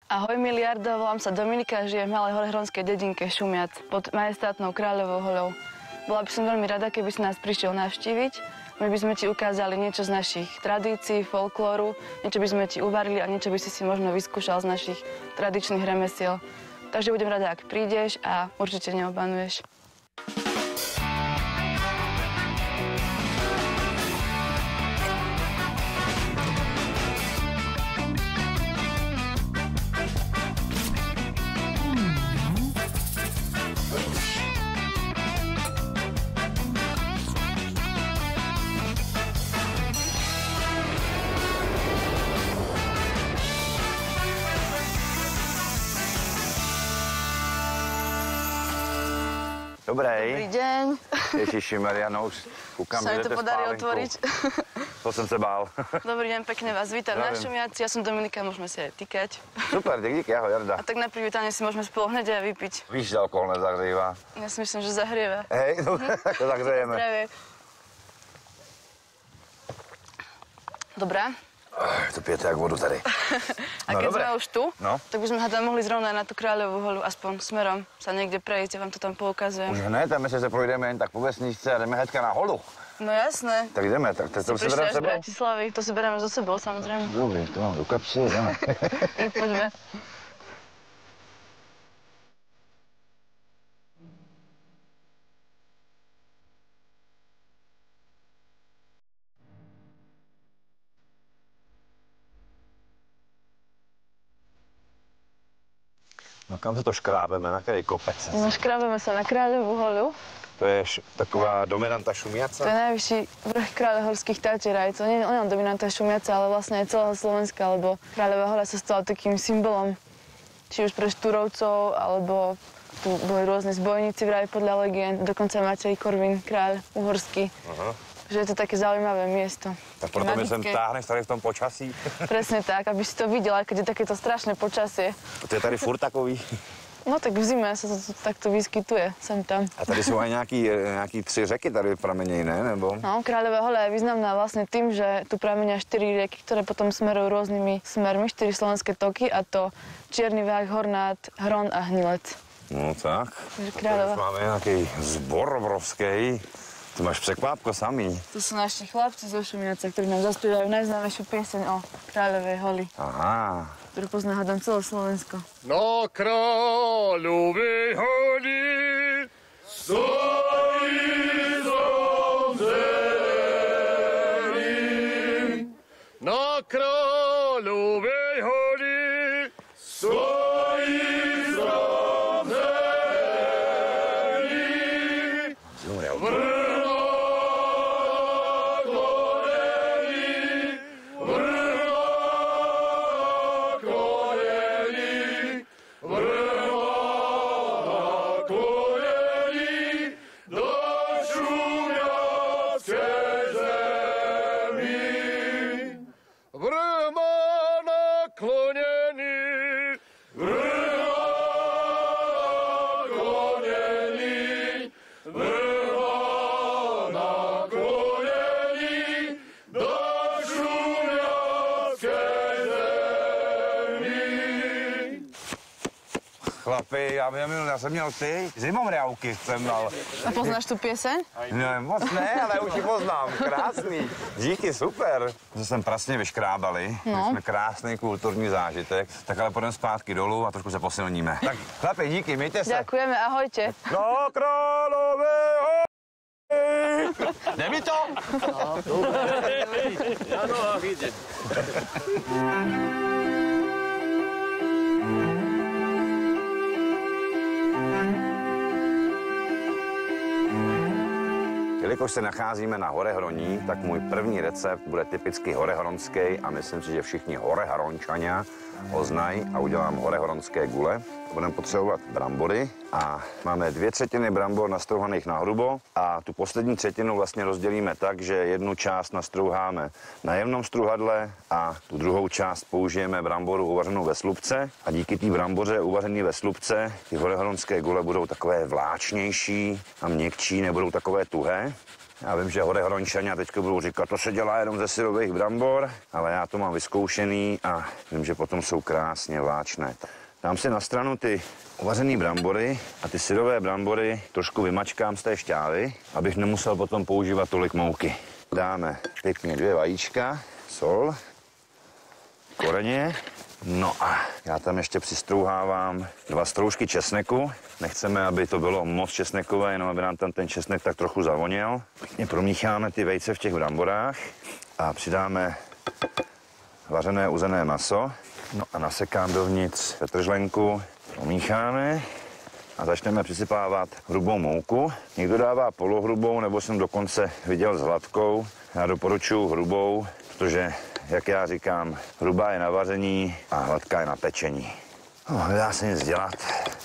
Ahoj Miliardo, volám sa Dominika, žijem v malej horehronskej dedinke Šumiac pod majestátnou Kráľovou hoľou. Bola by som veľmi rada, keby si nás prišiel navštíviť. My by sme ti ukázali niečo z našich tradícií, folklóru, niečo by sme ti uvarili a niečo by si možno vyskúšal z našich tradičných remesiel. Takže budem rada, ak prídeš a určite neobanuješ. Dobrý deň. Ježišimaria, no už kúkam, že idete to podarí spálenku. otvoriť. To som sa bál. Dobrý deň, pekne vás vítam na Šumiaci. Ja som Dominika, môžeme si aj týkať. Super, díky, ahoj, Jarda. A tak na privítanie si môžeme spolu hneď aj vypiť. Víš, že alkohol nezahrieva. Ja si myslím, že zahrieva. Hej, tak to zahriejeme. Zdravie. Dobrá. To pijete jak vodu tady. A keď sme už tu, no, tak by sme tam mohli zrovna na tú Kráľovú holu, aspoň smerom sa niekde prejsť, ja vám to tam poukazujem. Už hned, a my se projdeme jen tak po vesničce a jdeme hnedka na holu. No jasné. Tak jdeme, tak to si bereme s sebou? Bratislavy, to si bereme so sebou, samozrejme. Dobrý, to mám do kapsy, jdeme. Poďme. No kam se to škrábeme, na který kopec? No škrábeme sa na Kráľovú holu. To je taková dominanta Šumiaca? To je najvyšší vrch kráľovhorských Tatier. To nie je len dominanta Šumiaca, ale vlastne aj celého Slovenska, lebo Kráľová hoľa sa stala takým symbolom, či už pre Štúrovcov, alebo tu boli rôzne zbojníci vraj podľa legend, dokonca Matej Korvin, kráľ uhorský. Aha. Že je to také zaujímavé miesto. Tak proto mi sem táhneš tady v tom počasí. Presne tak, aby si to videla, keď je takéto strašné počasie. To je tady furt takový. No tak v zime sa to takto vyskytuje, sem tam. A tady jsou aj nějaký 3 řeky tady pramenějí, ne? Nebo? No, Kráľová hoľa je významná vlastne tým, že tu pramenia 4 rieky, ktoré potom smerujú rôznymi smermi, 4 slovenské toky, a to Čierny Vách, Hornát, Hron a Hnilec. No tak. Kráľová. Máme nějaký zbor obrovský. Tu máš překvápko samý. To sú naši chlapci zo Šumiaca, ktorí nám zaspievajú najznámejšiu pieseň o Kráľovej holi. Aha. Ktorú pozná hádam celé Slovensko. Na Kráľovej holi stojí strom zelený. Na Kráľovej holi stojí strom zelený. Chlapi, já jsem měl zimomriavky jsem dal. A poznáš tu pieseň? Ne, moc ne, ale už ji poznám. Krásný. Díky, super. Že jsem prasně vyškrábali. No. Jsme krásný kulturní zážitek. Tak ale půjdeme zpátky dolů a trošku se posilníme. Tak chlapi, díky, mějte se. Ďakujeme, ahojte. Na Kráľovej holi. Jde mi to? No, dobré. Na nohách ide. Jelikož se nacházíme na Horehroní, tak můj první recept bude typicky horehronský a myslím si, že všichni horehrončania ho znají a udělám horehronské gule. Budeme potřebovat brambory a máme 2/3 brambor nastrouhaných na hrubo a tu poslední třetinu vlastně rozdělíme tak, že jednu část nastrouháme na jemnom struhadle a tu druhou část použijeme bramboru uvařenou ve slupce a díky té bramboře uvařené ve slupce ty horehronské gule budou takové vláčnější a měkčí, nebudou takové tuhé. Já vím, že Horehrončania teďka budou říkat, to se dělá jenom ze syrových brambor, ale já to mám vyzkoušený a vím, že potom jsou krásně vláčné. Dám si na stranu ty uvařené brambory a ty syrové brambory trošku vymačkám z té šťávy, abych nemusel potom používat tolik mouky. Dáme pěkně 2 vajíčka, sol, koreně. No a já tam ještě přistrouhávám 2 stroužky česneku. Nechceme, aby to bylo moc česnekové, jenom aby nám tam ten česnek tak trochu zavoněl. Pěkně promícháme ty vejce v těch bramborách a přidáme vařené uzené maso. No a nasekám dovnitř petržlenku, promícháme a začneme přisypávat hrubou mouku. Někdo dává polohrubou, nebo jsem dokonce viděl s hladkou. Já doporučuji hrubou, protože, jak já říkám, hrubá je na vaření a hladká je na pečení. No, nedá se nic dělat.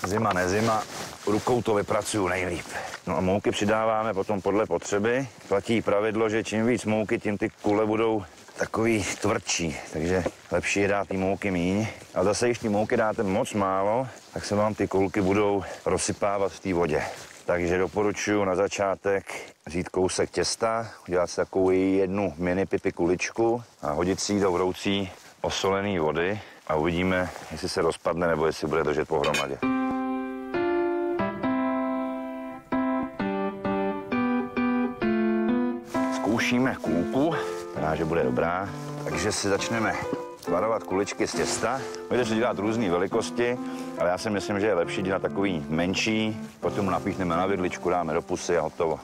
Zima, nezima, rukou to vypracuju nejlíp. No a mouky přidáváme potom podle potřeby. Platí pravidlo, že čím víc mouky, tím ty kule budou takový tvrdší, takže lepší je dát ty mouky míň. A zase, když ty mouky dáte moc málo, tak se vám ty kulky budou rozsypávat v té vodě. Takže doporučuji na začátek vzít kousek těsta, udělat si takovou jednu mini pipi kuličku a hodit si ji do vroucí osolené vody a uvidíme, jestli se rozpadne nebo jestli bude držet pohromadě. Zkoušíme kulku, vypadá, že bude dobrá, takže si začneme tvarovat kuličky z těsta. Můžete si dělat různé velikosti, ale já si myslím, že je lepší dělat takový menší, potom napíchneme na vidličku, dáme do pusy a hotovo.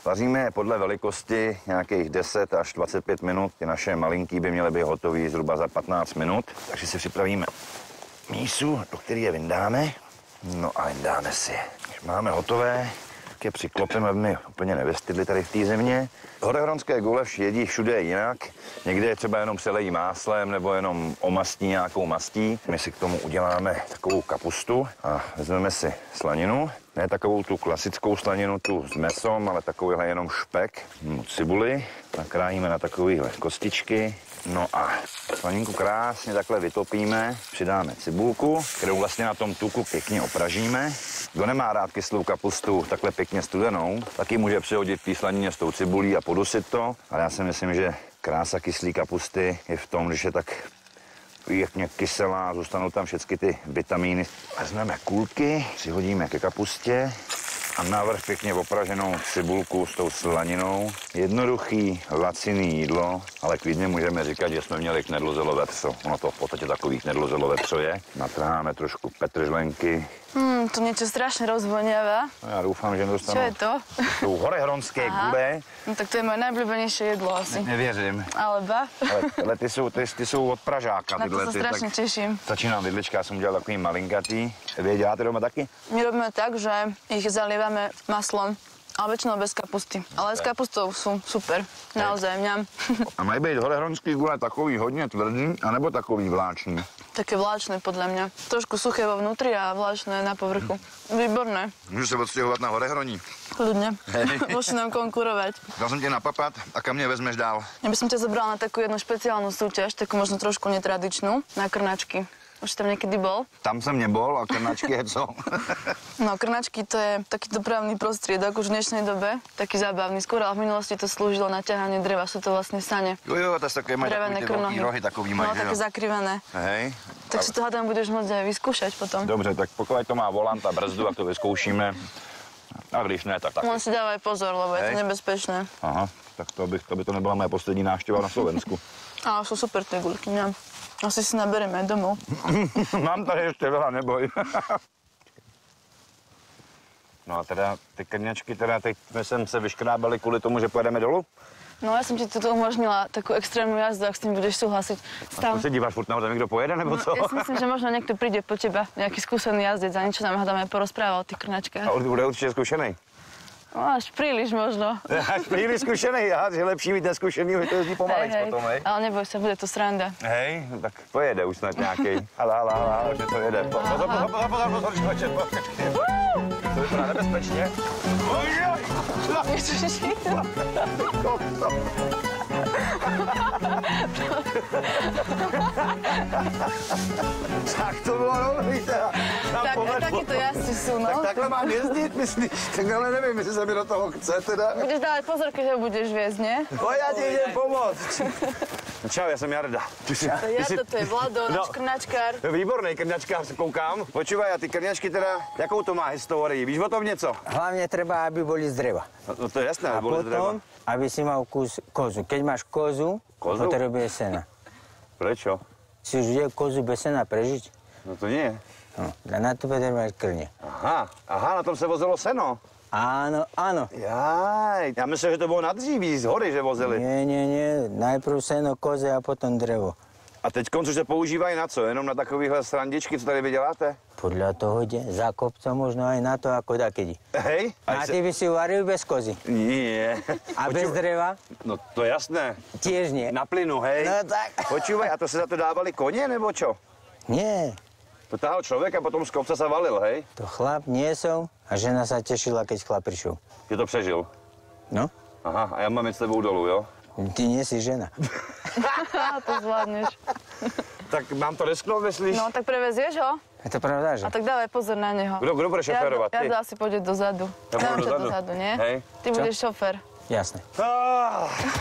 Vaříme je podle velikosti nějakých 10 až 25 minut. Ty naše malinký by měly být hotový zhruba za 15 minut. Takže si připravíme mísu, do které je vyndáme. No a vyndáme si je. Když máme hotové, tak je přiklopíme, aby mi úplně nevystydli tady v té zimě. Horehronské gule jedí všude jinak. Někde je třeba jenom přelejí máslem nebo jenom omastí nějakou mastí. My si k tomu uděláme takovou kapustu a vezmeme si slaninu. Ne takovou tu klasickou slaninu, tu s mesom, ale takovýhle jenom špek, cibuli. Nakrájíme na takovýhle kostičky. No a slaninku krásně takhle vytopíme, přidáme cibulku, kterou vlastně na tom tuku pěkně opražíme. Kdo nemá rád kyslou kapustu takhle pěkně studenou, taky může přihodit té slanině s tou cibulí a podusit to. Ale já si myslím, že krása kyslé kapusty je v tom, když je tak pěkně kyselá, zůstanou tam všechny ty vitamíny. Vezmeme kulky, přihodíme ke kapustě a navrch pěkně opraženou cibulku s tou slaninou. Jednoduchý, laciný jídlo, ale klidně můžeme říkat, že jsme měli knedlozelo vepřo. Ono to v podstatě takový knedlozelo vepřo je. Natrháme trošku petržlenky. To niečo strašne rozvoniava. No ja dúfam, že nedostanu. Čo je to? Sú horehronské gule. No tak to je moje najobľúbenejšie jedlo asi. Nevěřím. Ale ba. Ale ty jsou od Pražáka. Na to sa strašne teším. Začínám vidlička, já jsem udělal takový malinkatý. Vy děláte doma taky? My robíme tak, že ich zalievame maslom, ale väčšinou bez kapusty. Ale s kapustou sú super. Naozaj, mňam. A mají být horehronský gule takový hodně tvrdý, anebo takový vláčný? Také vláčne podľa mňa. Trošku suché vo vnútri a vláčne na povrchu. Výborné. Můžu se odstěhovat na Horehroní. Kľudne. Môžeš nám konkurovať. Dal jsem tě napapat a kam mě vezmeš dál? Ja by som ťa zobrala na takú jednu špeciálnu súťaž, takú možno trošku netradičnú, na krnačky. Už tam niekedy bol? Tam jsem nebol a krnačky je co? No, krnačky to je taký dopravný prostriedok už v dnešnej dobe, taký zábavný. Skôr, ale v minulosti to slúžilo na ťahanie dreva, sú to vlastne sane. Jo, to je také, mají takový ty velký rohy, takový mají, no, také zakrivené. Hej. Tak si to hádám budeš môcť aj vyskúšať potom. Dobře, tak pokud to má volant a brzdu, tak to vyzkoušíme. A když ne, tak. Len si dávaj pozor, lebo je to nebezpečné. Aha, tak to by to nebyla moje poslední návštěva na Slovensku. Ale sú super tie guľky, mňam. Asi si nabereme aj domov. Mám tady ještě veľa, neboj. No a teda ty krňačky, teď jsme sem se vyškrábali kvůli tomu, že pojedeme dolů? No, ja som ti toto umožnila, takú extrémnu jazdu, ak s tým budeš súhlasiť. A to se díváš furt na kdo pojede, nebo co? Ja si myslím, že možno niekto príde po teba, nejaký skúsený jazdec a niečo nám hádame porozprával o tých krnačkách. A on bude určitě zkušený. No, až príliš možno. Až príliš zkušený, aha, že lepší mít neskušený, že to jezdí pomalejc potom, hej? Ale neboj sa, bude to sranda. Hej, no tak pojede už snad nějaký. Hala, že to jede. Pozor, člověče, to vypadá nebezpečně. Ježiši. Tak to bylo dobrý teda. Tak takíto jazdci sú, Tak no. takhle mám jezdit, myslíš? Tak ale nevím, jestli se mi do toho chce teda. Budeš dávať pozor, keď ho budeš viesť, nie? No já ti jdem pomoct. Čau, já jsem Jarda. Jarda, to je Vlado, náš krnačkár. Výborný krňačkář, koukám. Počúvaj, a ty krňačky teda, jakou to má historii? Víš o tom něco? Hlavne treba, aby boli z dreva. No to je jasné, A boli z dreva. potom, aby si mal kozu. Keď máš kozu, Kozu? potrebuješ sena. Prečo? Si už vie kozu bez sena prežiť? No to nie. No, a na to potrebuješ krne. Aha, na tom se vozilo seno. Áno, áno. Jaj, já myslím, že to bylo na dříví z hory, že vozili. Nie. Najprv seno koze a potom drevo. A teď už se používají na co? Jenom na takovýhle srandičky, co tady vy děláte? Podľa toho ide. Za kopcom možno aj na to, ako dakedy. Hej? A ty by si varil bez kozy. Nie. A bez dreva? No to je jasné. Tiež nie. Na plynu, hej? No tak. Počúvaj, a to se za to dávali koně, nebo čo? Nie. To tahal člověk a potom z kopca se valil, hej? To chlap niesol a žena sa tešila, keď chlap prišiel. Že to přežil. No? Aha, a já mám jít s tebou dolů, jo? Ty nie si žena. To zvládneš. Tak mám to risknout, myslíš? No, tak prevezieš ho? Je to pravda, že? A tak dávaj pozor na neho. Kdo bude šoférovat? Ty? Jarda asi pôjde dozadu. Ja pôjdem Dám ťa dozadu? dozadu, nie? Hej. Ty budeš šofér. Jasné.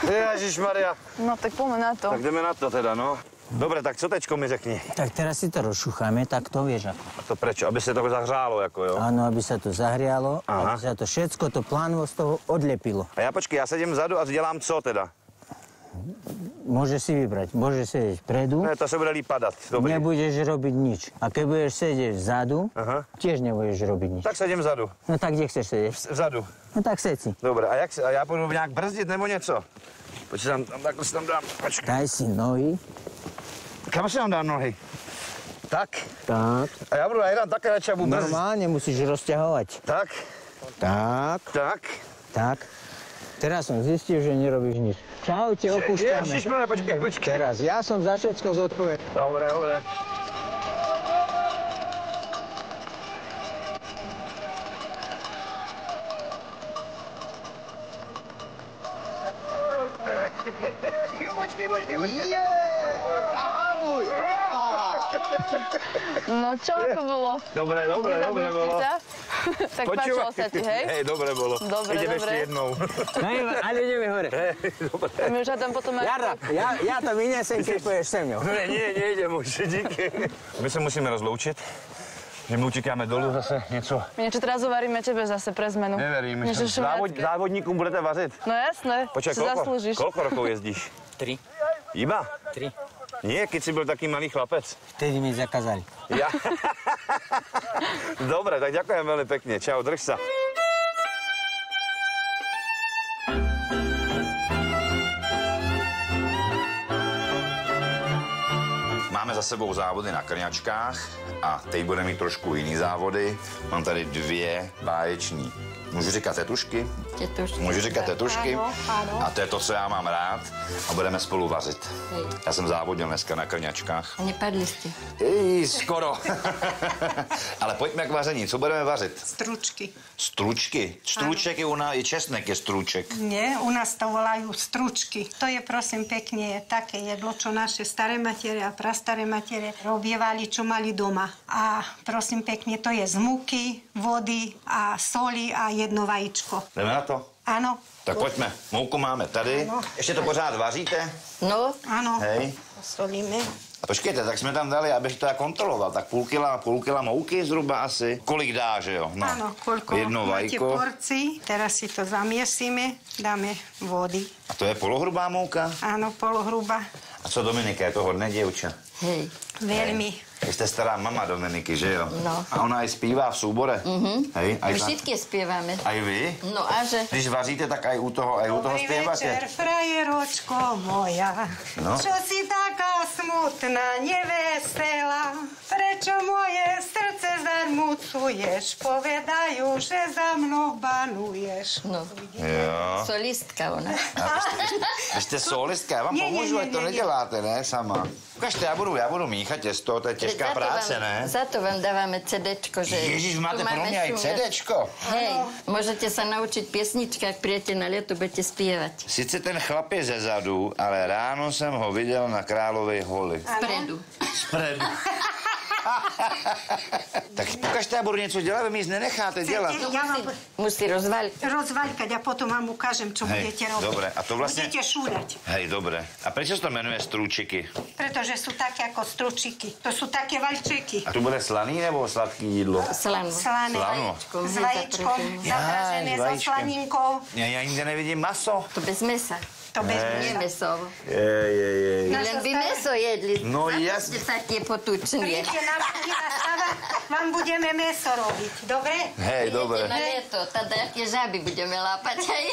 Ježišmaria. No, tak poďme na to. Tak jdeme na to teda, no. Dobre, tak co teďko mi řekni? Tak teraz si to rozšúchame, tak to vieš ako. A to prečo? Aby se to zahřálo, jako jo? Áno, aby sa to zahrialo, Aha. aby sa to všetko, to plánvo z toho odlepilo. A já počkej, já sedím vzadu a dělám co teda? Môžeš si vybrať, môžeš sedieť vpredu, Ne, to se bude líp padat. Dobrý. nebudeš robiť nič. A keď budeš sedieť vzadu, Aha. tiež nebudeš robiť nič. Tak sedím vzadu. No tak kde chceš sedieť? Vzadu. No tak seď si. Dobré, a já půjdu nějak brzdit nebo něco? Počkej, takhle si tam dám, počkej. Daj si nohy. Kam si tam dám nohy? Tak. Tak. A já budu hrát také radši a budu brzdit. Normálne musíš rozťahovať. Tak, Tak, tak. tak. Teraz som zistil, že nerobíš nič. Čaute, opúšťame. Ježišmarja, počkej. Teraz, ja som za všetko zodpovedný. Dobre. No, čo ako bolo? Dobre bolo. Tak páčilo sa ti, hej? Hej, dobre bolo. Dobre, Ideme dobre. ešte jednou. Ale ideme hore. My už hádam potom aj... Jarda, ja to vynesem, keď pôjdeš se mnou. Ne, nejdem už, díky. My se musíme rozloučit. Že my utíkáme dolů zase něco. My niečo teraz uvaríme tebe zase pre zmenu. Neverím. Niečo šumiacké. Závodníkům budete vařit. No jasné, Počkej, si zaslúžiš. koľko rokov jezdíš? 3. Iba? 3. Nie, keď si byl taký malý chlapec. Vtedy mi zakázali. Ja. Dobre, tak ďakujem veľmi pekne. Čau, drž sa. Máme za sebou závody na krňačkách a teď budeme mít trošku jiný závody. Mám tady 2 báječní. Můžu říkat tetušky? Tetušky. Můžu říkat tetušky? Ano, ano. A to je to, co já mám rád. A budeme spolu vařit. Hej. Já jsem závodil dneska na krňačkách. A nepadli ste? Skoro. Ale pojďme k vaření. Co budeme vařit? Stručky. Stručky. Struček je u nás, i česnek je struček. Nie, u nás to volajú stručky. To je, prosím, pekne také jedlo, čo naše staré matere a prastaré matere robievali, čo mali doma. A prosím, pekne, to je z múky, vody a soli a jedno vajíčko. Jdeme na to? Áno. Tak pojďme. Mouku máme tady. Ano. Ještě to pořád vaříte? No, Áno. Hej. Solíme. A počkejte, tak jsme tam dali, abych to já kontroloval. Tak půl kila mouky zhruba asi. Kolik dá, že jo? No. Áno, koľko Jedno máte vajko. porcií. Teraz si to zamiesíme, dáme vody. A to je polohrubá mouka? Áno, polohruba. A co Dominika, je to hodné děvče? hej. Veľmi. Vy jste stará mama Dominiky, že jo? No. A ona i zpívá v súbore? Hej, aj My ta- všetky spievame. Aj vy? No a že? Když vaříte, tak aj u toho Dobrý spievate. večer, frajeročko moja. No. Čo si taká smutná, neveselá? Prečo moje srdce zarmucuješ? Povedajú, že za mnou banuješ. No, Jo. solistka ona. Vy jste solistka, já vám Ne, ne, pomůžu, ne, ať to ne, ne. neděláte, ne, sama. Ukažte, já budu míchat těsto, to je těžká práce, ne? Za to vám dávame CDčko, že... Ježiš, vy máte tu pro máme mě aj šumiať. CDčko. Hej, môžete sa naučiť piesničky, ak prijete na leto, budete spievať. Sice ten chlap je zezadu, ale ráno jsem ho viděl na Královej holi. Vpredu. Spredu. Tak pokažte, já budu něco dělat, vy mi nic nenecháte dělat. Ja vám Musí rozvaliť. rozvaľkať a potom vám ukážem, čo Hej, budete robiť. dobre, a to vlastne- Budete šúľať, Hej, dobre. A prečo sa to menuje strúčiky? pretože sú také ako stručiky. To sú také vaľčeky. A tu bude slaný nebo sladký jídlo? Slanu. Slané. Slano. S vajíčkom, zapražené Jaj, s so vajíčkem. slaninkou. Ja nikde nevidím maso. To bez mesa. To bez Nie mesa. mesovo. Jej. Len by meso jedli. No Za to jasne. ste také potučné. Príďte na stava, vám budeme meso robiť, dobre? Hej, dobre. Na leto, teda tie žaby budeme lápať aj.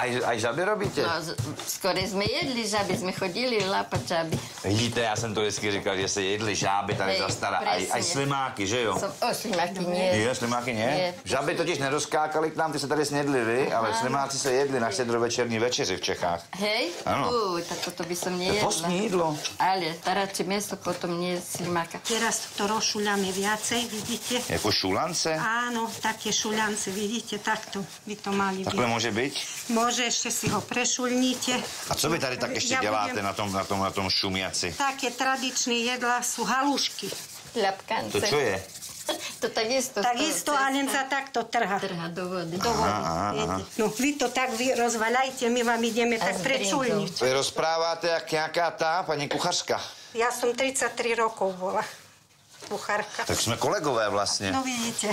Aj žaby robíte? No, skoro sme jedli žaby, sme chodili lápať žaby. Vidíte, já jsem to vždycky říkal, že se jedli žáby tady Hej, za stará. presne. Aj slimáky, že jo? Slimáky nie. Jo, slimáky nie? Nie. Žaby totiž nerozkákali k nám, ty se tady snědli vy, ale slimáci se jedli na štědrovečerní večeři v Čechách. Hej? Áno. Tak toto by som To je nejedla. postní jídlo. Ale radšej meso, potom nie slimáka. Teraz to rozšuľame viacej, vidíte? Jako šulance? Áno, také šuľance, vidíte, takto by to mali Takhle byť. může být? Môže, ešte si ho prešuľníte. A co vy tady tak ještě Ja děláte budem- na tom šumiaci? Také tradičné jedlá sú halušky. Ľapkance. To čo je? To takisto. Takisto, a len sa takto trha. Trha do vody. Do vody, viete. No, vy to tak rozvaľajte, my vám ideme tak s prečuľniť. Vy rozpráváte jak nějaká ta paní kuchařka. Ja som 33 rokov bola kuchárka. Tak jsme kolegové vlastně. No vidíte.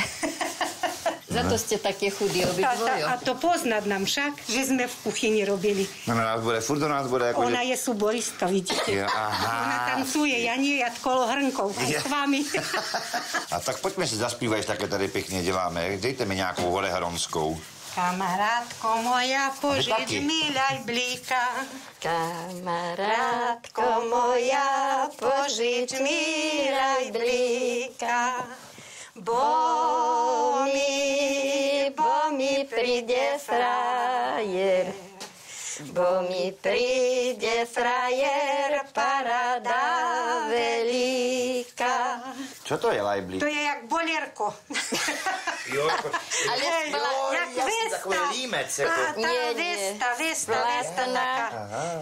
Za to ste také chudí A obidvojo. to poznať nám však, že sme v kuchyni robili. No, nás bude, furt do nás bude jako... Ona je súboristka, vidíte. Ja, aha. Ona tancuje, ja nie, ja kolo hrnkov Ja. s vami. A tak pojďme si zaspívat, takhle tady pěkně děláme. Dejte mi nějakou horehronskou. Kamarátko moja, požič taky. mi ľaj blíka. Kamarátko moja, požič mi ľaj blíka. Bo mi príde frajer. Bo mi príde frajer, parada veľká. Co to je lajblík? To je jak bolierko. Jo, jako... Ale Hej, spla- jak jasný, vesta. takový límec, jako. Tá Nie. vesta Vlátna taká.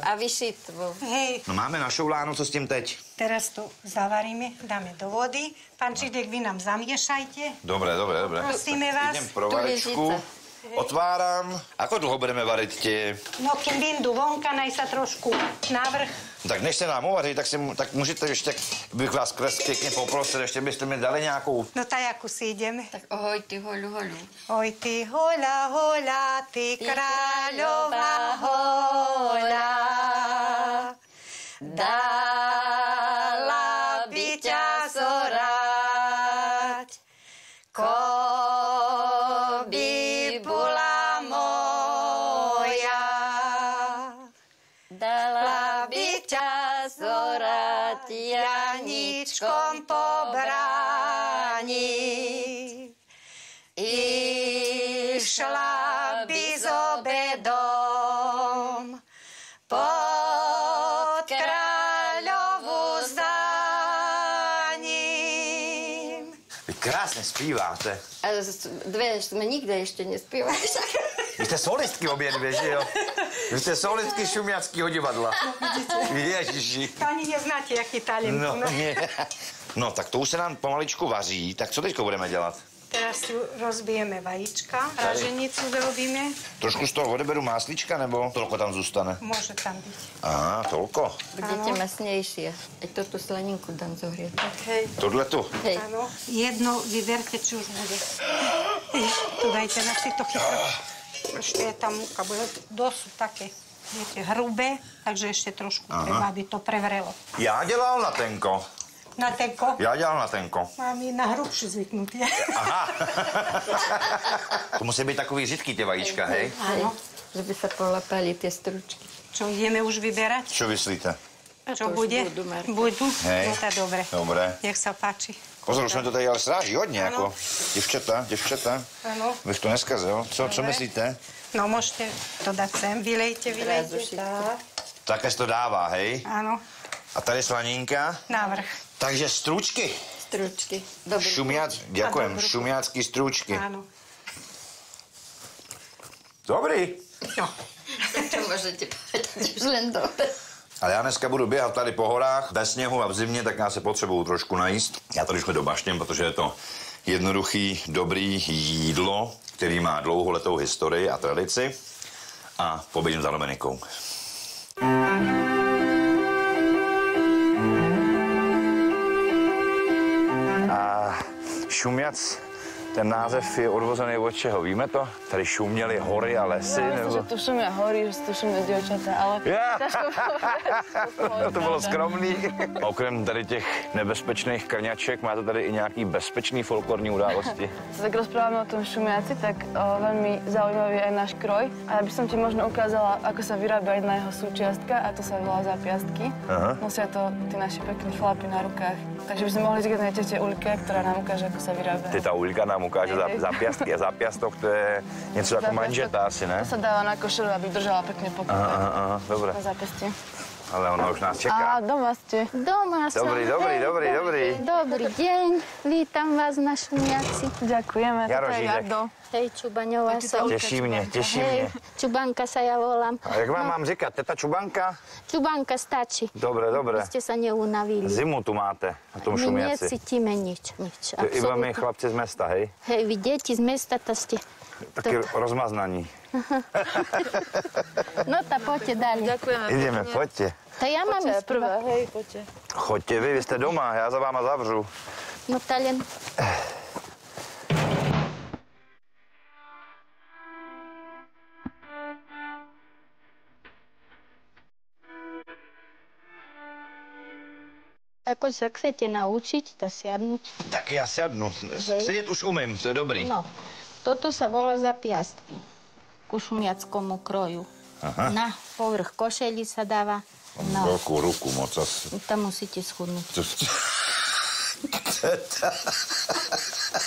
a vyšitvo. Hej, No máme našouláno, co s tím teď? teraz to zavaríme, dáme do vody. Pán Čidek, vy nám zamiešajte. Dobré. Prosíme vás. Idem pro varečku. lyžice. Otváram. Ako dlho budeme variť tie? No, kým vyjdu vonka, naj sa trošku navrch. Tak než se nám uvaří, tak můžete ještě, bych vás pěkně poprosil, ještě byste mi dali nějakou... No, tajaku si ideme. Tak ohoj, ty holu, holu. Oj, ty hola, hola, ty kráľová hola. Dala by ťa zorať, koby bola moja. Dala by ťa zorať Janičkom pobrániť. Išla by s obedom pod kráľovú zdaním. Vy krásně zpíváte. A dve sme nikde ešte nespívali. Vy jste solistky obě dvě, že jo? Vy jste solistky šumiackého divadla. Ježiši. To ani neznáte, jaký talent. No, nie. No, tak to už se nám pomaličku vaří. Tak co teďko budeme dělat? Teraz tu rozbijeme vajíčka, praženicu vyrobíme. Trošku z toho odeberu máslíčka, nebo toľko tam zůstane? Môže tam byť. Aha, toľko. Budete masnejšie. Aj túto slaninku dám zohrieť. Hej. Tohle tu. Hej. Áno. Jedno vyberte, či už bude. Tu dajte na si to chytrať. Ešte je tam múka, bude dosť také, viete, hrubé, takže ešte trošku treba, aby to prevrelo. Já dělal na tenko. Na tenko. Já dělal na tenko. Mám i na hrubší zvyknutý. Aha. To musí být takový řidký, ty vajíčka, hej? Áno. Že by sa polapali tie stručky. Čo, ideme už vyberať? Čo myslíte? Čo už bude? budú, Marko. Budú? Hej. No tak dobre. Dobre. Nech sa páči. Pozor, už jsme to tady ale sráží hodně, Ano. jako. Děvčata. Áno. Bych to neskazil. Co myslíte? No, môžete to dať sem. Vylejte. Zrazu všetko. Tak. Také se to dává, hej? Áno. A tady slaninka. Návrh. Takže stručky. Stručky. Dobre. Ďakujem, dobrú. šumiacký stručky. Áno. Dobrý. No. Čo môžete povedať? Už len dobre. Ale já dneska budu běhat tady po horách, bez sněhu a v zimě, tak já se potřebuju trošku najíst. Já to rychle dobaštěm, protože je to jednoduchý, dobrý jídlo, který má dlouholetou historii a tradici. A poběžím za Dominikou. A Šumjac, ten název je odvozený od čeho, víme to? Tady šuměly hory a lesy, Ja nebo... myslím, že tu šumia hory, že tu šumia dievčatá, ale ťažko povedať. To bylo skromný. Okrem tady těch nebezpečných krňaček, máte tady i nějaký bezpečný folklorní události? Tak rozprávame o tom šumiaci, tak veľmi zaujímavý je aj náš kroj. A ja by som ti možno ukázala, ako sa vyrába jedna jeho súčiastka, a to sa volá zápiastky. Nosia to tí naši pekní chlapi na rukách. Takže by sme mohli ísť k jednej tete Ulke, ktorá nám ukáže, ako sa vyrába. Teta Ulka nám ukáže zápiastky a zápiastok, to je něco jako manžeta asi, ne? To sa dáva na košelu, aby držala pekne pokoj. Aha, dobré. Na zápestie. Ale ona už nás čeká. A doma ste. Doma som. Dobrý. Dobrý deň, vítam vás na Šumiaci. Ďakujeme. Jaro Toto je Žídek. Jardo. Hej, Čubaňová som. Těší mě. Hej, Čubanka sa ja volám. A jak vám mám říkat, teta Čubanka? Čubanka stačí. Dobre. Vy ste sa neunavili. Zimu tu máte na tom My Šumiaci. necítime nič. Iba my chlapci z mesta, hej? Hej, vy deti z mesta, to ste... Taky rozmaznaní. No tá poďte ďalej. Ďakujeme. Ideme, poďte. To ja mám Poďte, ísť prvá, hej, poďte. Choďte vy ste doma, ja za váma zavřu. No tá len... Ako sa chcete naučiť, to siadnuť. Tak já sednu. Sedět už umím, to je dobrý. No, toto sa volá zapiastky ku šumiackomu kroju. Aha. Na povrch košeli sa dáva. No, Veľkú ruku moc asi. tam musíte schudnúť.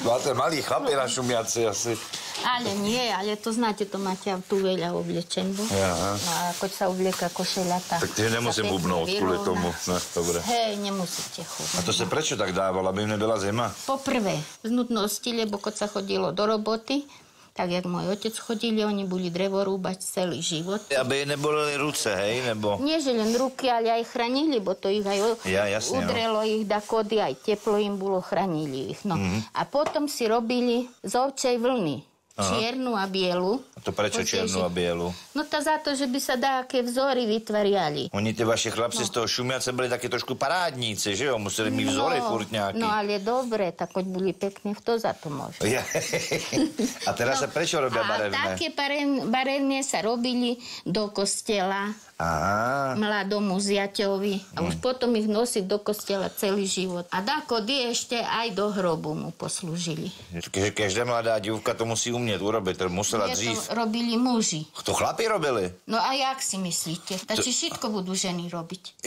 Máte malý chlapi na Šumiaci asi. Ale nie, ale to znáte, to máte tu veľa oblečenbu. Aha. No a keď sa oblieka košeľata. Tak ty nemusím hubnout kvůli tomu. Ne, dobre. Hej, nemusíte chudnúť. A to se prečo tak dával, aby im nebyla zima? Poprvé, z nutnosti, lebo keď sa chodilo do roboty, tak jak môj otec chodili, oni boli drevo rúbať celý život. Aby neboleli ruce, hej, nebo... Nie, že len ruky, ale aj chránili, bo to ich aj jasne, udrelo ich dakody, aj teplo im bolo, chránili ich. No. A potom si robili z ovčej vlny. Čiernu a bielu. A to prečo čiernu a bielu? No to za to, že by sa dáke vzory vytvariali. Oni, ty vaši chlapci z toho Šumiace byli taky trošku parádníci, že jo? Museli mít vzory furt nejaký. No ale dobre, tak keď boli pekné, kto za to môže? A teraz sa prečo robia barevné? A také barevné sa robili do kostela. Aha. Mladomu ziaťovi. A už potom ich nosí do kostela celý život. A dakody ešte aj do hrobu mu poslúžili. Že každá mladá divka to musí umieť urobiť, to musela dřív. To robili muži. To chlapi robili? No a jak si myslíte? Takže všetko budú ženy robiť.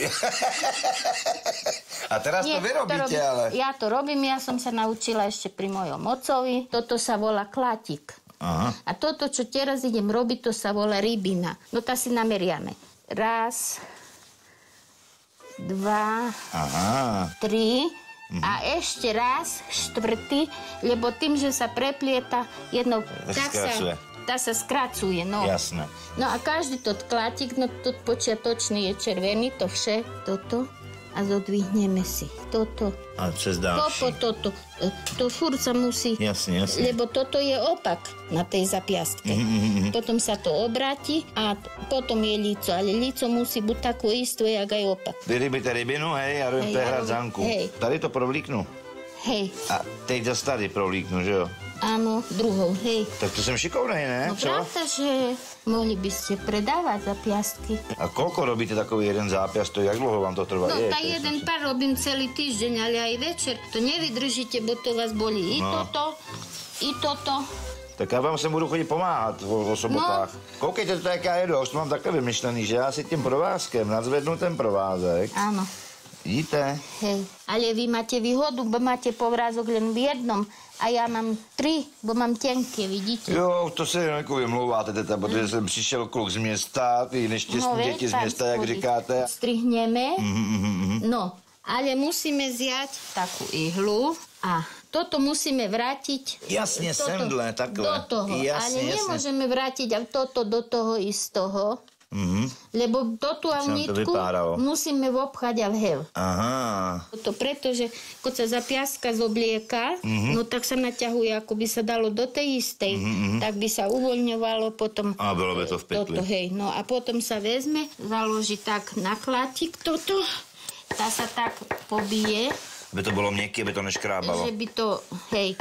A teraz to vy robíte, ale... Ja to robím, ja som sa naučila ešte pri mojom ocovi. Toto sa volá klátik. Aha. A toto, čo teraz idem robiť, to sa volá rybina. No tá si nameriame. 1, 2, 3 a ešte raz, 4, lebo tým, že sa preplieta jedno... Tá sa skracuje, no. Jasné. No a každý tot klátik, no tot počiatočný je červený, to vše, toto. A zodvihneme si toto. A cez ďalší. Toto. To furt sa musí... Jasne. Lebo toto je opak na tej zapiastke. Potom sa to obráti a potom je líco. Ale líco musí byť takú istú, jak aj opak. Vy rybíte rybinu, hej, ja robím prehrať zanku. Hej. Tady to provlíknu. Hej. A teď zase tady provlíknu, že jo? Áno, druhou, hej. Tak to som šikovnej, ne? No pravda, že mohli by ste predávať zapiastky. A koľko robíte takový jeden zápiastok? Jak dlho vám to trvá? No, tá jeden pár robím celý týždeň, ale aj večer. To nevydržíte, bo to vás bolí i toto. Tak já vám sem budu chodit pomáhat o sobotách. No. Koukejte, to jaká je dost, mám takhle vymyšlený, že já si tím provázkem nadzvednu ten provázek. Áno. Vidíte? Hej, ale vy máte výhodu, bo máte povrázok len v jednom a já mám 3, bo mám tenké, vidíte? Jo, to se jako vymlouváte, teta, protože jsem přišel kluk z města, ty neštěstní děti z města, jak říkáte. Strihneme, no, ale musíme zjať takú ihlu a toto musíme vrátiť... Jasne, semdle, takhle. Do toho, jasne, ale nemôžeme vrátiť toto do toho i z toho. Lebo toto nitku musíme obchať a vhev. Aha. To preto, že keď sa zapiaska zoblieka, no tak sa naťahuje, ako by sa dalo do tej istej, tak by sa uvoľňovalo potom. A bylo by to v pytli. Hej. No a potom sa vezme, založí tak na klátik toto, tá sa tak pobije. Aby to bylo měkké, aby to neškrábalo. Že by to, hej.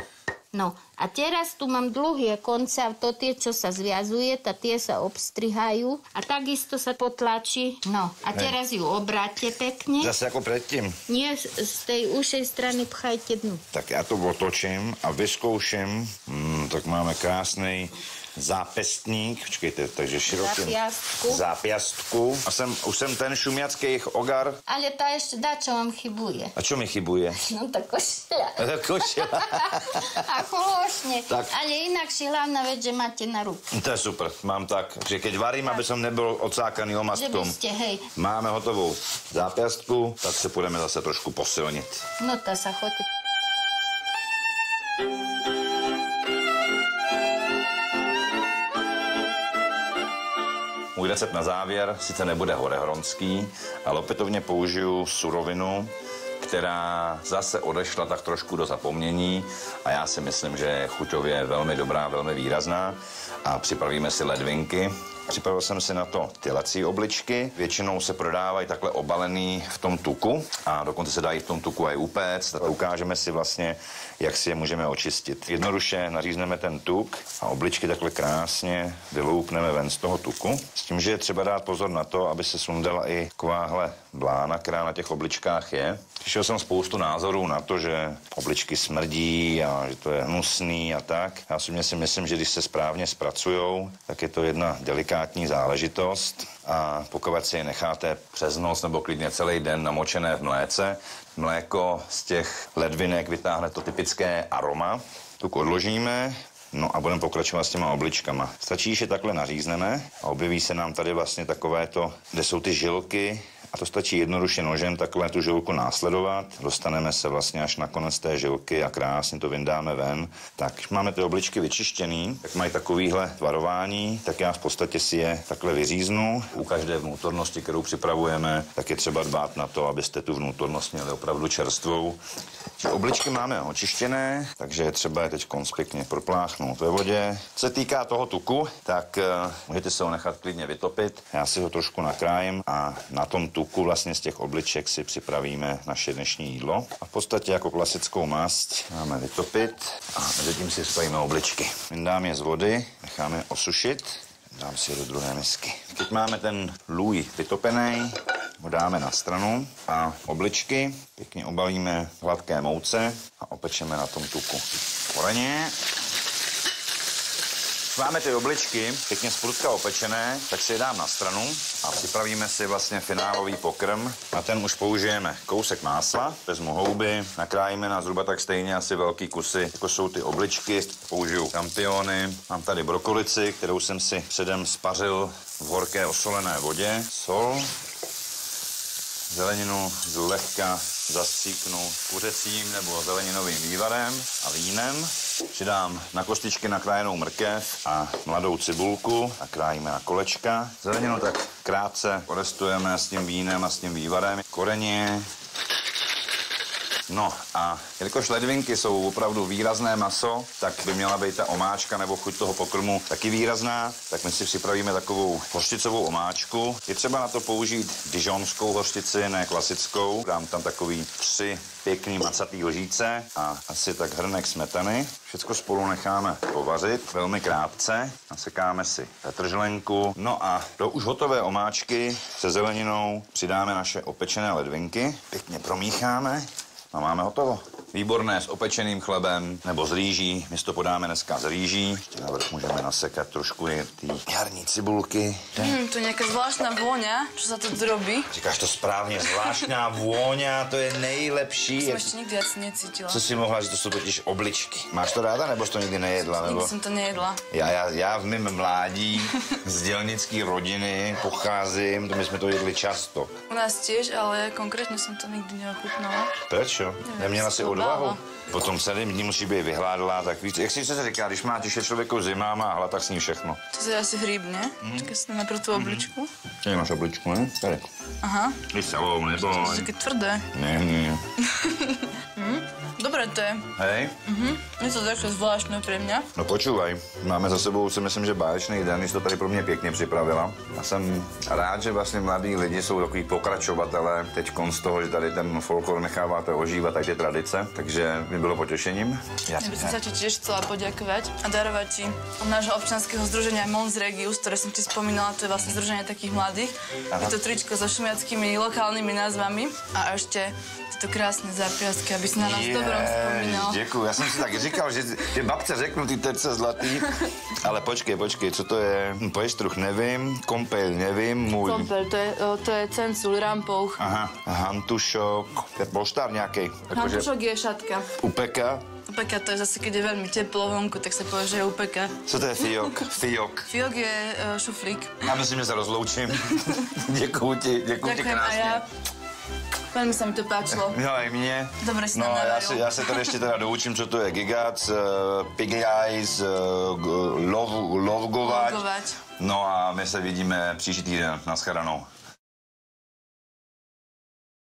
No a teraz tu mám dlhé konce, to tie, čo sa zviazuje, tie sa obstrihajú a takisto sa potlačí. No a teraz ju obráťte pekne. Zase jako předtím. Nie, z tej ušej strany pchajte dnu. Tak já to otočím a vyzkouším. Tak máme krásný zápestník, počkejte, takže širokým zápjastku. A už jsem ten šumiackých ogar. Ale tá ešte čo vám chybuje. A čo mi chybuje? No tá košľa. Košľa. A chološne. Tak. Ale inakšie hlavná vec, že máte na ruku. To je super, mám tak, že keď varím, aby som nebyl odsákaný omastkom. Že by ste, hej. Máme hotovou zápjastku, tak se půjdeme zase trošku posilnit. No tá sa chodí. Můj recept na závěr sice nebude horehronský, ale opětovně použiju surovinu, která zase odešla tak trošku do zapomnění a já si myslím, že je chuťově velmi dobrá, velmi výrazná a připravíme si ledvinky. Připravil jsem si na to tylecí obličky. Většinou se prodávají takhle obalený v tom tuku a dokonce se dají v tom tuku aj upéct. Ukážeme si vlastně, jak si je můžeme očistit. Jednoduše nařízneme ten tuk a obličky takhle krásně vyloupneme ven z toho tuku. S tím, že je třeba dát pozor na to, aby se sundala i takováhle blána, která na těch obličkách je. Slyšel jsem spoustu názorů na to, že obličky smrdí a že to je hnusný a tak. Já si myslím, že když se správně zpracujou, tak je to jedna delikátní záležitost a pokud si je necháte přes noc nebo klidně celý den namočené v mléce, mléko z těch ledvinek vytáhne to typické aroma. Tuk odložíme, no a budeme pokračovat s těma obličkama. Stačí, že takhle nařízneme a objeví se nám tady vlastně takovéto, kde jsou ty žilky. A to stačí jednoduše nožem takhle tu žilku následovat. Dostaneme se vlastně až na konec té žilky a krásně to vyndáme ven. Tak, když máme ty obličky vyčištěný, tak mají takovýhle tvarování, tak já v podstatě si je takhle vyříznu. U každé vnútornosti, kterou připravujeme, tak je třeba dbát na to, abyste tu vnútornost měli opravdu čerstvou. Obličky máme očištěné, takže je třeba je teď pěkně propláchnout ve vodě. Co se týká toho tuku, tak můžete se ho nechat klidně vytopit. Já si ho trošku nakrájím a na tom tuku vlastně z těch obliček si připravíme naše dnešní jídlo. A v podstatě jako klasickou mast máme vytopit a mezi tím si spojíme obličky. Vyndám je z vody, necháme je osušit, dám si je do druhé misky. Teď máme ten lůj vytopený, ho dáme na stranu a obličky pěkně obalíme v hladké mouce a opečeme na tom tuku. Koreně. Máme ty obličky pěkně zprudka opečené, tak si je dám na stranu a připravíme si vlastně finálový pokrm. Na ten už použijeme kousek másla, vezmu houby, nakrájíme na zhruba tak stejně asi velký kusy, jako jsou ty obličky. Použiju šampiony, mám tady brokolici, kterou jsem si předem spařil v horké osolené vodě, sol, zeleninu zlehka zastříknu kuřecím nebo zeleninovým vývarem a vínem. Přidám na kostičky nakrájenou mrkev a mladou cibulku a krájíme na kolečka. Zeleninu tak krátce porestujeme s tím vínem a s tím vývarem. Koreně. No a jelikož ledvinky jsou opravdu výrazné maso, tak by měla být ta omáčka nebo chuť toho pokrmu taky výrazná, tak my si připravíme takovou hořčicovou omáčku. Je třeba na to použít dijonskou hořčici, ne klasickou. Dám tam takový 3 pěkný macatý lžíce a asi tak hrnek smetany. Všechno spolu necháme povařit velmi krátce. Nasekáme si petržlenku. No a do už hotové omáčky se zeleninou přidáme naše opečené ledvinky. Pěkně promícháme. A máme hotovo. Výborné s opečeným chlebem nebo s rýží. My to podáme dneska z rýží. Ještě navrch můžeme nasekat trošku i ty jarní cibulky. To je nějaká zvláštna vôňa, čo sa tu robí. Říkáš to správně, zvláštná vôňa, to je nejlepší. Jsem ještě nikdy asi necítila. Co si mohla říct, to jsou totiž obličky. Máš to ráda, nebo jsi to nikdy nejedla? Nebo? Nikdy jsem to nejedla. Já v mém mládí z dělnické rodiny pocházím, to my jsme to jedli často. U nás tiež, ale konkrétně jsem to nikdy neochutnala. Prečo? Neměla si odvahu? Báho. Potom celým dní musí být vyhládlá, tak víc. Jak si se říká, když má tiše člověku zima, má hlad, tak sní všechno. To je asi hríb, ne? Počkaj si najprv tú obličku. Tady máš obličku, ne? Tady. Aha. Když celou, nebo... To je také tvrdé. Ne. Dobre to je. Hej. Je to také zvláštne pre mňa. No počúvaj, máme za sebou, si myslím, že báječný den, jsi to tady pro mě pěkně připravila. A jsem rád, že vlastně mladí lidi jsou takový pokračovatelé teď z toho, že tady ten folklor necháváte ožívat, aj ty tradice, takže mi bylo potěšením. Ja by som sa ti tiež chcela poďakovať a darovať ti od nášho občianskeho združenia Mons Regius, ktoré som ti spomínala, to je vlastne združenie takých mladých. Je to tričko so šumiackými lokálnymi názvami a ešte to krásne zápiasky, aby si na nás dobrom spomínal. Děkuju, já jsem si tak říkal, že babce řeknu ty terce zlatý, ale počkej, co to je? Pojštruch nevím, kompel nevím, můj... Kompel, to je cencul, rampouch. Aha, hantušok, to je polštár nějakej. Hantušok je šatka. Upeka. Upeka to je zase, keď je veľmi teplo vonku, tak sa povie, že je upeka. Co to je fiok? Fiok. Fiok je šuflík. Já myslím, že se rozloučím. Děkuju ti Ďakujem krásně. a ja. Veľmi sa mi to páčilo. No aj mne. Dobre si no, nám navaril. ja sa tady ešte teda doučím, čo to je gigac, piggy eyes, lovgovať. Lovgovať. No a my se vidíme příští týden. Naschledanou.